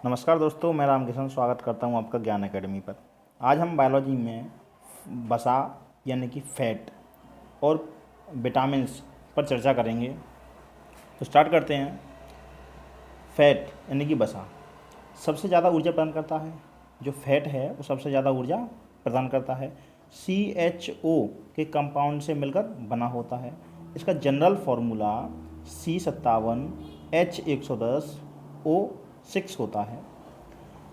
नमस्कार दोस्तों, मैं रामकिशन स्वागत करता हूं आपका ज्ञान एकेडमी पर। आज हम बायोलॉजी में वसा यानी कि फैट और विटामिन्स पर चर्चा करेंगे। तो स्टार्ट करते हैं। फैट यानी कि वसा सबसे ज़्यादा ऊर्जा प्रदान करता है। जो फैट है वो सबसे ज़्यादा ऊर्जा प्रदान करता है। CHO के कंपाउंड से मिलकर बना होता है। इसका जनरल फार्मूला C57H110O6 होता है।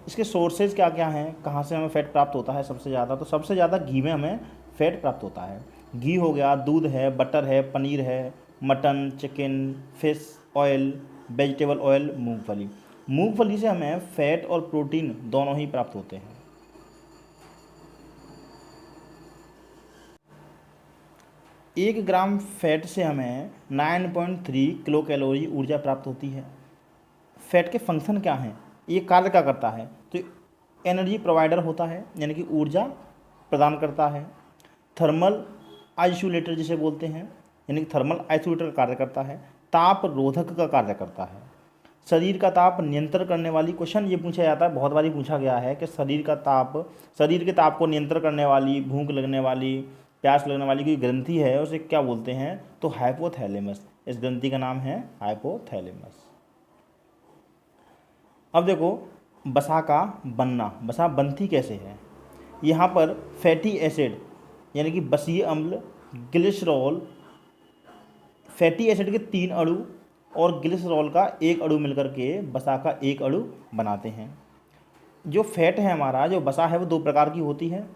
इसके सोर्सेज क्या क्या हैं, कहाँ से हमें फ़ैट प्राप्त होता है सबसे ज़्यादा? तो सबसे ज़्यादा घी में हमें फ़ैट प्राप्त होता है। घी हो गया, दूध है, बटर है, पनीर है, mutton, chicken, fish oil, vegetable oil, मूंगफली। मूंगफली से हमें फ़ैट और प्रोटीन दोनों ही प्राप्त होते हैं। एक ग्राम फैट से हमें 9.3 किलो कैलोरी ऊर्जा प्राप्त होती है। फैट के फंक्शन क्या हैं, ये कार्य क्या करता है? तो एनर्जी प्रोवाइडर होता है, यानी कि ऊर्जा प्रदान करता है। थर्मल आइसोलेटर जिसे बोलते हैं, यानी कि थर्मल आइसोलेटर का कार्य करता है। ताप रोधक का कार्य करता है। शरीर का ताप नियंत्रण करने वाली, क्वेश्चन ये पूछा जाता है, बहुत बारी पूछा गया है कि शरीर के ताप को नियंत्रण करने वाली, भूख लगने वाली, प्यास लगने वाली कोई ग्रंथि है, उसे क्या बोलते हैं? तो हाइपोथैलेमस। इस ग्रंथि का नाम है हाइपोथैलेमस। अब देखो वसा का बनना, वसा बनती कैसे है। यहाँ पर फैटी एसिड यानी कि वसीय अम्ल, ग्लिसरॉल, फैटी एसिड के 3 अणु और ग्लिसरॉल का 1 अणु मिलकर के वसा का 1 अणु बनाते हैं। जो फैट है हमारा, जो वसा है, वो 2 प्रकार की होती है।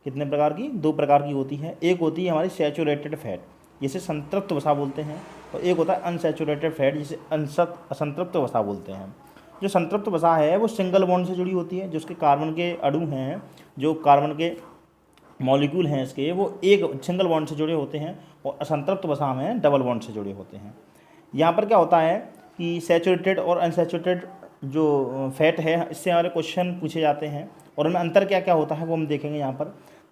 कितने प्रकार की? 2 प्रकार की होती है। एक होती है हमारी सैचुरेटेड फैट, जिसे संतृप्त वसा बोलते हैं, और एक होता है अनसैचुरेटेड फैट, जिसे असंतृप्त वसा बोलते हैं। जो संतृप्त वसा है वो सिंगल बॉन्ड से जुड़ी होती है। जो उसके कार्बन के अणु हैं, जो कार्बन के मॉलिक्यूल हैं इसके, वो एक सिंगल बॉन्ड से जुड़े होते हैं, और असंतृप्त वसा में डबल बॉन्ड से जुड़े होते हैं। यहाँ पर क्या होता है कि सैचुरेटेड और अनसैचुरेटेड जो फैट है, इससे हमारे क्वेश्चन पूछे जाते हैं, और उनमें अंतर क्या क्या होता है वो हम देखेंगे। यहाँ पर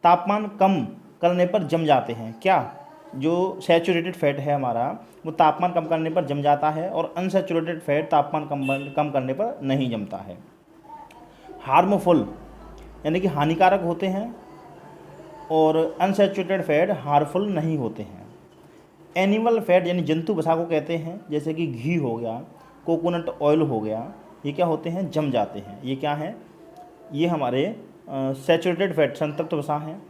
तापमान कम करने पर जम जाते हैं। क्या? जो सैचुरेटेड फैट है हमारा, वो तापमान कम करने पर जम जाता है, और अनसैचुरेटेड फैट तापमान कम करने पर नहीं जमता है। हार्मफुल यानी कि हानिकारक होते हैं, और अनसैचुरेटेड फैट हार्मफुल नहीं होते हैं। एनिमल फैट यानी जंतु वसा को कहते हैं, जैसे कि घी हो गया, कोकोनट ऑयल हो गया, ये क्या होते हैं? जम जाते हैं। ये क्या है? ये हमारे सैचुरेटेड फैट, संतृप्त वसा हैं।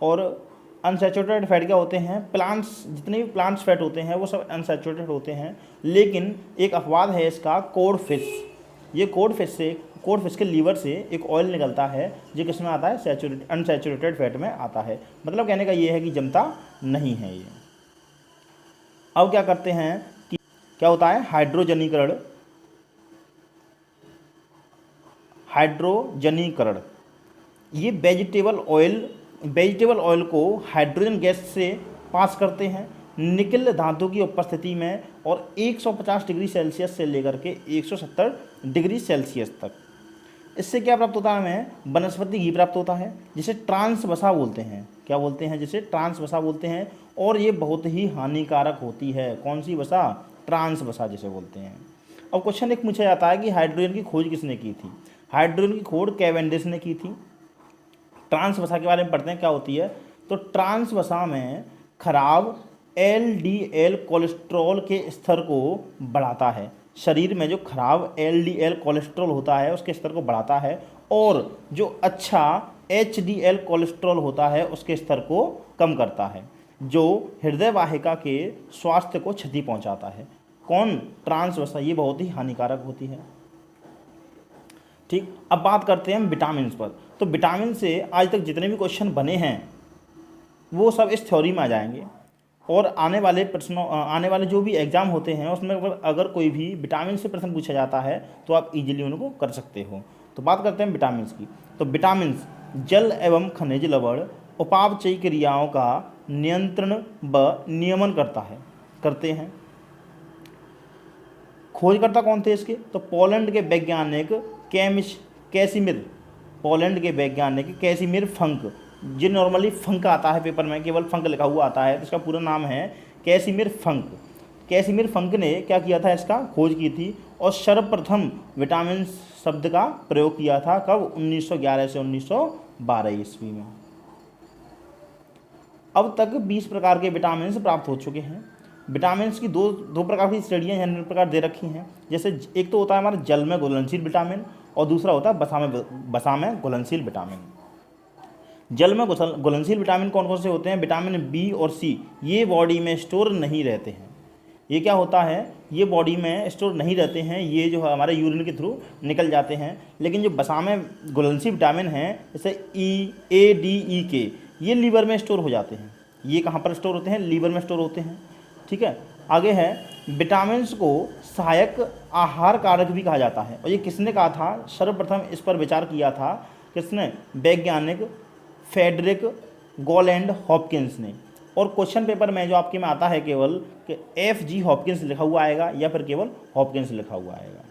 और अनसैचुरेटेड फैट क्या होते हैं? प्लांट्स, जितने भी प्लांट्स फैट होते हैं वो सब अनसैचुरेटेड होते हैं। लेकिन एक अपवाद है इसका, कोड फिश। ये कोड फिश के लीवर से एक ऑयल निकलता है, जो किसमें आता है? अनसैचुरेटेड फैट में आता है। मतलब कहने का ये है कि जमता नहीं है ये। अब क्या करते हैं कि क्या होता है? हाइड्रोजनीकरण। ये वेजिटेबल ऑयल को हाइड्रोजन गैस से पास करते हैं निकिल धातु की उपस्थिति में, और 150 डिग्री सेल्सियस से लेकर के 170 डिग्री सेल्सियस तक। इससे क्या प्राप्त होता है? हमें वनस्पति घी प्राप्त होता है, जिसे ट्रांस वसा बोलते हैं। क्या बोलते हैं? जिसे ट्रांस वसा बोलते हैं। और ये बहुत ही हानिकारक होती है। कौन सी वसा? ट्रांस वसा जिसे बोलते हैं। अब क्वेश्चन एक पूछा जाता है कि हाइड्रोजन की खोज किसने की थी? हाइड्रोजन की खोज कैवेंडिश ने की थी। ट्रांस वसा के बारे में पढ़ते हैं क्या होती है। तो ट्रांस वसा में खराब LDL कोलेस्ट्रॉल के स्तर को बढ़ाता है। शरीर में जो खराब LDL कोलेस्ट्रॉल होता है उसके स्तर को बढ़ाता है, और जो अच्छा HDL कोलेस्ट्रॉल होता है उसके स्तर को कम करता है, जो हृदय वाहिका के स्वास्थ्य को क्षति पहुंचाता है। कौन? ट्रांस वसा। ये बहुत ही हानिकारक होती है। ठीक, अब बात करते हैं हम विटामिन पर। तो विटामिन से आज तक जितने भी क्वेश्चन बने हैं वो सब इस थ्योरी में आ जाएंगे, और आने वाले जो भी एग्ज़ाम होते हैं उसमें अगर कोई भी विटामिन से प्रश्न पूछा जाता है तो आप इजीली उनको कर सकते हो। तो बात करते हैं विटामिन की। तो विटामिन जल एवं खनिज लवण उपापचयी क्रियाओं का नियंत्रण व नियमन करते हैं। खोजकर्ता कौन थे इसके? तो पोलैंड के वैज्ञानिक कैसिमिर फंक। जो नॉर्मली फंक आता है पेपर में, केवल फंक लिखा हुआ आता है, तो इसका पूरा नाम है कैसिमिर फंक। कैसिमिर फंक ने क्या किया था? इसका खोज की थी, और सर्वप्रथम विटामिन शब्द का प्रयोग किया था कब? 1911 से 1912 ईस्वी में। अब तक 20 प्रकार के विटामिन प्राप्त हो चुके हैं। विटामिन की दो प्रकार की श्रेणियाँ निम्न प्रकार दे रखी हैं। जैसे एक तो होता है हमारा जल में घुलनशील विटामिन और दूसरा होता है बसा में घुलनशील विटामिन। जल में घुलनशील विटामिन कौन कौन से होते हैं? विटामिन बी और सी, ये बॉडी में स्टोर नहीं रहते हैं। ये क्या होता है? ये बॉडी में स्टोर नहीं रहते हैं, ये जो हमारे यूरिन के थ्रू निकल जाते हैं। लेकिन जो बसा में घुलनशील विटामिन हैं जैसे ई, ए, डी, ई, के, ये लीवर में स्टोर हो जाते हैं। ये कहाँ पर स्टोर होते हैं? लीवर में स्टोर होते हैं। ठीक है, आगे है विटामिन को सहायक आहार कारक भी कहा जाता है। और ये किसने कहा था? सर्वप्रथम इस पर विचार किया था किसने? वैज्ञानिक फ्रेडरिक गोलैंड हॉपकिंस ने। और क्वेश्चन पेपर में जो आपके में आता है केवल कि FG हॉपकिंस लिखा हुआ आएगा या फिर केवल हॉपकिंस लिखा हुआ आएगा।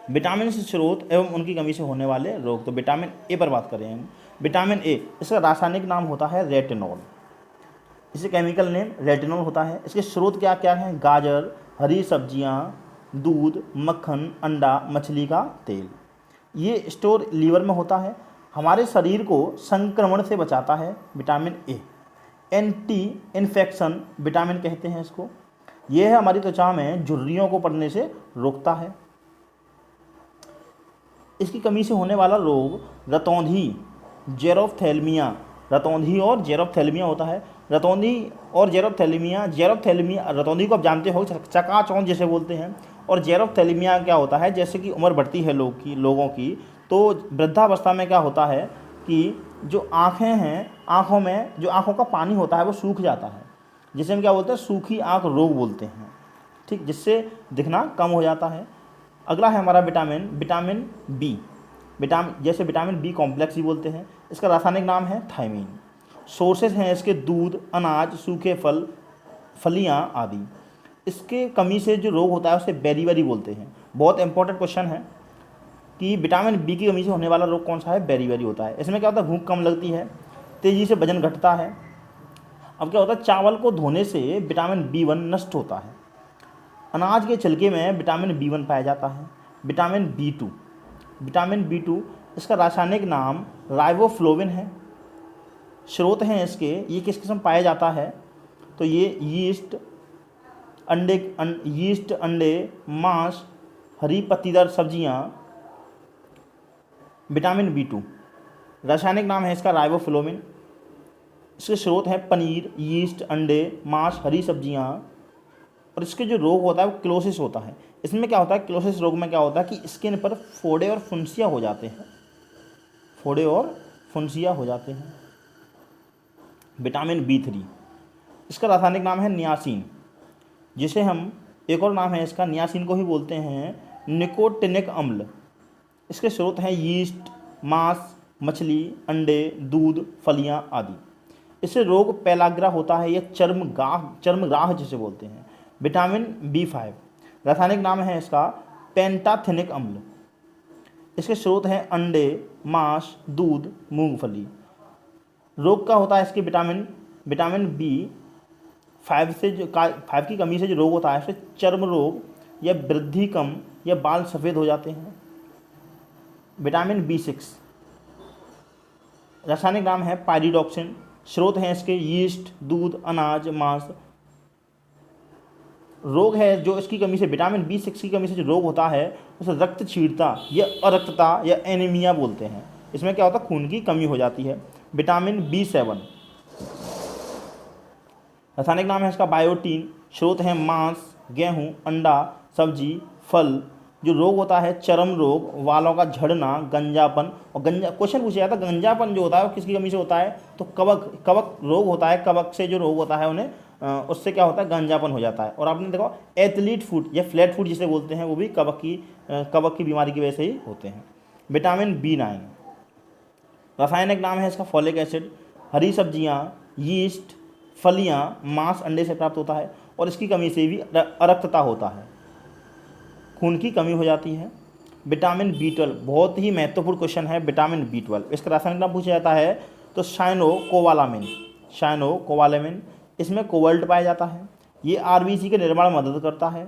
विटामिन से स्रोत एवं उनकी कमी से होने वाले रोग, तो विटामिन ए पर बात करें हम। विटामिन ए, इसका रासायनिक नाम होता है रेटिनॉल, इसे केमिकल नेम रेटिनॉल होता है। इसके स्रोत क्या क्या हैं? गाजर, हरी सब्जियां, दूध, मक्खन, अंडा, मछली का तेल। ये स्टोर लीवर में होता है। हमारे शरीर को संक्रमण से बचाता है vitamin A. Anti infection vitamin कहते हैं इसको। यह है हमारी त्वचा में झुर्रियों को पड़ने से रोकता है। इसकी कमी से होने वाला रोग रतौंधी, जेरोफ्थैल्मिया, रतौंधी और जेरोफ्थैल्मिया होता है। रतौंधी और जेरोफ्थैल्मिया, रतौंधी को आप जानते हो, चकाचौंध जिसे बोलते हैं। और जेरोफ्थैल्मिया क्या होता है? जैसे कि उम्र बढ़ती है लोगों की, तो वृद्धावस्था में क्या होता है कि जो आँखें हैं, आँखों में जो आँखों का पानी होता है वो सूख जाता है, जिसे हम क्या बोलते हैं? सूखी आँख रोग बोलते हैं। ठीक, जिससे दिखना कम हो जाता है। अगला है हमारा विटामिन बी। जैसे विटामिन बी कॉम्प्लेक्स ही बोलते हैं। इसका रासायनिक नाम है थायमीन। सोर्सेज हैं इसके दूध, अनाज, सूखे फल, फलियाँ आदि। इसके कमी से जो रोग होता है उसे बेरीबेरी बोलते हैं। बहुत इंपॉर्टेंट क्वेश्चन है कि विटामिन बी की कमी से होने वाला रोग कौन सा है? बेरीबेरी होता है। इसमें क्या होता है? भूख कम लगती है, तेज़ी से वजन घटता है। अब क्या होता है? चावल को धोने से विटामिन B1 नष्ट होता है। अनाज के छिलके में विटामिन B1 पाया जाता है। विटामिन B2, इसका रासायनिक नाम राइबोफ्लोविन है। स्रोत हैं इसके, ये किस किस्म पाया जाता है? तो ये यीस्ट, अंडे, मांस, हरी पत्तीदार सब्जियां। विटामिन B2 रासायनिक नाम है इसका राइबोफ्लोविन। इसके स्रोत हैं पनीर, यीस्ट, अंडे, मांस, हरी सब्जियां। और इसके जो रोग होता है वो क्लोसिस होता है। इसमें क्या होता है? क्लोसिस रोग में क्या होता है कि स्किन पर फोड़े और फुंसियाँ हो जाते हैं। विटामिन B3, इसका रासायनिक नाम है नियासिन, जिसे हम एक और नाम है इसका, नियासिन को ही बोलते हैं निकोटिनिक अम्ल। इसके स्रोत हैं यीस्ट, मांस, मछली, अंडे, दूध, फलियां आदि। इससे रोग पेलाग्रा होता है या चर्मग्राह जिसे बोलते हैं। विटामिन B5, रासायनिक नाम है इसका पेंटाथिनिक अम्ल। इसके स्रोत हैं अंडे, मांस, दूध, मूंगफली। रोग का होता है इसके विटामिन B5 की कमी से जो रोग होता है इससे चर्म रोग या वृद्धि कम या बाल सफ़ेद हो जाते हैं। विटामिन B6, रासायनिक नाम है पायरिडॉक्सिन। स्रोत हैं इसके यीस्ट, दूध, अनाज, मांस। रोग है जो इसकी कमी से, विटामिन B6 की कमी से जो रोग होता है उसे रक्त क्षीणता या अरक्तता या एनीमिया बोलते हैं। इसमें क्या होता है? खून की कमी हो जाती है। विटामिन B7, रासायनिक नाम है इसका बायोटीन। स्रोत हैं मांस, गेहूं, अंडा, सब्जी, फल। जो रोग होता है चर्म रोग, वालों का झड़ना, गंजापन। और क्वेश्चन पूछा जाता है गंजापन जो होता है वो किसकी कमी से होता है? तो कवक रोग होता है। कवक से जो रोग होता है उन्हें उससे क्या होता है? गंजापन हो जाता है। और आपने देखो एथलीट फुट या फ्लैट फुट जिसे बोलते हैं वो भी कवक की बीमारी की वजह से ही होते हैं। विटामिन B9, रासायनिक नाम है इसका फॉलिक एसिड। हरी सब्जियां, यीस्ट, फलियां, मांस, अंडे से प्राप्त होता है। और इसकी कमी से भी अरक्तता होता है, खून की कमी हो जाती है। विटामिन B12, बहुत ही महत्वपूर्ण क्वेश्चन है। विटामिन B12, इसका रासायनिक नाम पूछा जाता है तो साइनोकोबालामिन। इसमें कोबाल्ट पाया जाता है। ये RBC के निर्माण में मदद करता है।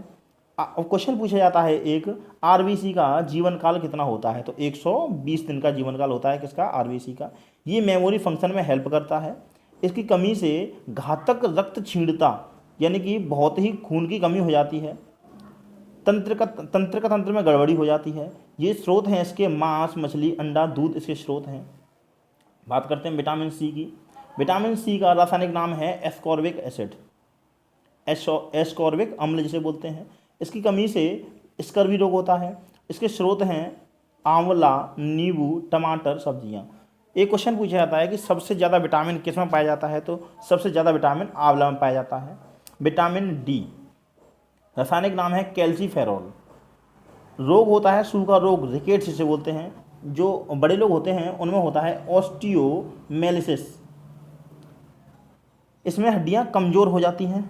अब क्वेश्चन पूछा जाता है एक, आरबीसी का जीवन काल कितना होता है? तो 120 दिन का जीवन काल होता है किसका? आरबीसी का। ये मेमोरी फंक्शन में हेल्प करता है। इसकी कमी से घातक रक्त क्षीणता यानी कि बहुत ही खून की कमी हो जाती है। तंत्र में गड़बड़ी हो जाती है। ये स्रोत हैं इसके मांस, मछली, अंडा, दूध इसके स्रोत हैं। बात करते हैं विटामिन सी की। विटामिन सी का रासायनिक नाम है एस्कॉर्बिक एसिड, एस्कॉर्बिक अम्ल जिसे बोलते हैं। इसकी कमी से स्कर्वी रोग होता है। इसके स्रोत हैं आंवला, नींबू, टमाटर, सब्जियां। एक क्वेश्चन पूछा जाता है कि सबसे ज़्यादा विटामिन किस में पाया जाता है? तो सबसे ज़्यादा विटामिन आंवला में पाया जाता है। विटामिन डी रासायनिक नाम है कैल्सीफेरॉल। रोग होता है सूखा रोग, रिकेट्स जिसे बोलते हैं। जो बड़े लोग होते हैं उनमें होता है ऑस्टियोमेलिसिस। इसमें हड्डियां कमज़ोर हो जाती हैं।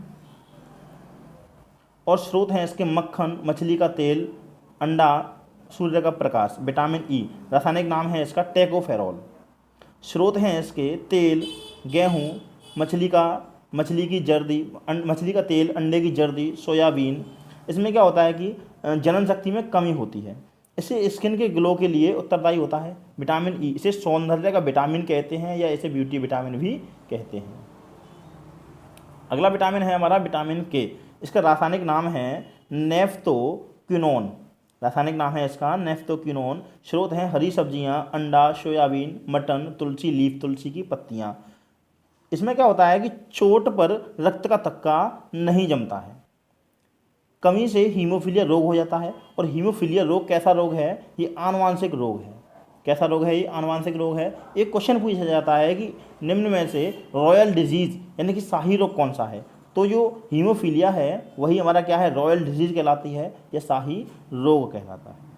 और स्रोत हैं इसके मक्खन, मछली का तेल, अंडा, सूर्य का प्रकाश। विटामिन ई रासायनिक नाम है इसका टेकोफेरॉल। स्रोत हैं इसके तेल, गेहूँ, मछली की जर्दी, मछली का तेल, अंडे की जर्दी, सोयाबीन। इसमें क्या होता है कि जनन शक्ति में कमी होती है। इसे स्किन के ग्लो के लिए उत्तरदायी होता है। विटामिन ई इसे सौंदर्य का विटामिन कहते हैं या इसे ब्यूटी विटामिन भी कहते हैं। अगला विटामिन है हमारा विटामिन के। इसका रासायनिक नाम है नेफ्थोक्विनोन। रासायनिक नाम है इसका नेफ्थोक्विनोन। स्रोत हैं हरी सब्जियां, अंडा, सोयाबीन, मटन, तुलसी लीफ, तुलसी की पत्तियां। इसमें क्या होता है कि चोट पर रक्त का थक्का नहीं जमता है। कमी से हीमोफीलिया रोग हो जाता है। और हीमोफीलिया रोग कैसा रोग है? ये आनुवांशिक रोग है। कैसा रोग है? ये आनुवांशिक रोग है। एक क्वेश्चन पूछा जाता है कि निम्न में से रॉयल डिजीज़ यानी कि शाही रोग कौन सा है? तो जो हीमोफीलिया है वही हमारा क्या है? रॉयल डिजीज़ कहलाती है या शाही रोग कहलाता है।